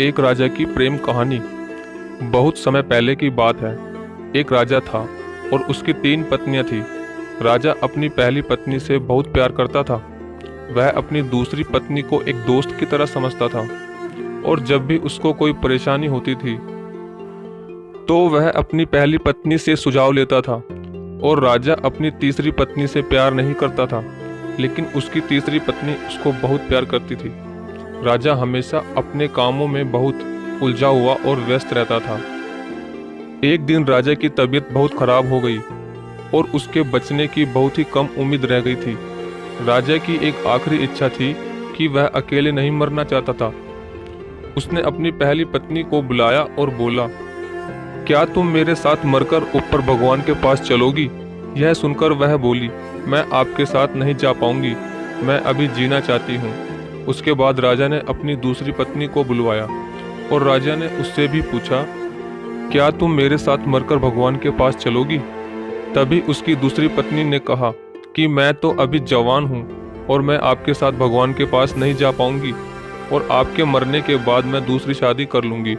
एक राजा की प्रेम कहानी। बहुत समय पहले की बात है। एक राजा था और उसकी 3 पत्नियां थी। राजा अपनी पहली पत्नी से बहुत प्यार करता था। वह अपनी दूसरी पत्नी को एक दोस्त की तरह समझता था और जब भी उसको कोई परेशानी होती थी तो वह अपनी पहली पत्नी से सुझाव लेता था। और राजा अपनी तीसरी पत्नी से प्यार नहीं करता था, लेकिन उसकी तीसरी पत्नी उसको बहुत प्यार करती थी। राजा हमेशा अपने कामों में बहुत उलझा हुआ और व्यस्त रहता था। एक दिन राजा की तबीयत बहुत खराब हो गई और उसके बचने की बहुत ही कम उम्मीद रह गई थी। राजा की एक आखिरी इच्छा थी कि वह अकेले नहीं मरना चाहता था। उसने अपनी पहली पत्नी को बुलाया और बोला, क्या तुम मेरे साथ मरकर ऊपर भगवान के पास चलोगी? यह सुनकर वह बोली, मैं आपके साथ नहीं जा पाऊंगी, मैं अभी जीना चाहती हूँ। उसके बाद राजा ने अपनी दूसरी पत्नी को बुलवाया और राजा ने उससे भी पूछा, क्या तुम मेरे साथ मरकर भगवान के पास चलोगी? तभी उसकी दूसरी पत्नी ने कहा कि मैं तो अभी जवान हूँ और मैं आपके साथ भगवान के पास नहीं जा पाऊंगी और आपके मरने के बाद मैं दूसरी शादी कर लूंगी।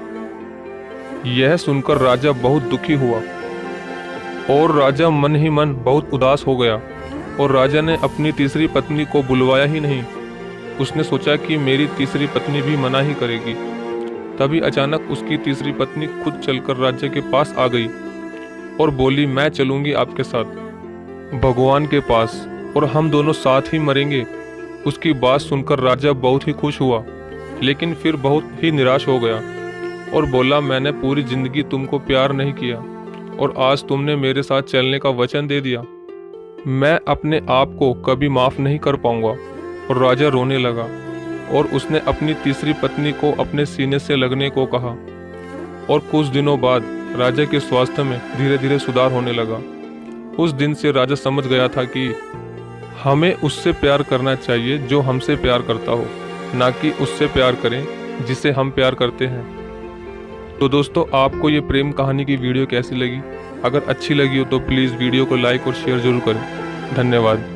यह सुनकर राजा बहुत दुखी हुआ और राजा मन ही मन बहुत उदास हो गया और राजा ने अपनी तीसरी पत्नी को बुलवाया ही नहीं। उसने सोचा कि मेरी तीसरी पत्नी भी मना ही करेगी। तभी अचानक उसकी तीसरी पत्नी खुद चलकर राजा के पास आ गई और बोली, मैं चलूंगी आपके साथ भगवान के पास और हम दोनों साथ ही मरेंगे। उसकी बात सुनकर राजा बहुत ही खुश हुआ, लेकिन फिर बहुत ही निराश हो गया और बोला, मैंने पूरी जिंदगी तुमको प्यार नहीं किया और आज तुमने मेरे साथ चलने का वचन दे दिया। मैं अपने आप को कभी माफ नहीं कर पाऊंगा। और राजा रोने लगा और उसने अपनी तीसरी पत्नी को अपने सीने से लगने को कहा। और कुछ दिनों बाद राजा के स्वास्थ्य में धीरे धीरे सुधार होने लगा। उस दिन से राजा समझ गया था कि हमें उससे प्यार करना चाहिए जो हमसे प्यार करता हो, ना कि उससे प्यार करें जिसे हम प्यार करते हैं। तो दोस्तों, आपको ये प्रेम कहानी की वीडियो कैसी लगी? अगर अच्छी लगी हो तो प्लीज़ वीडियो को लाइक और शेयर जरूर करें। धन्यवाद।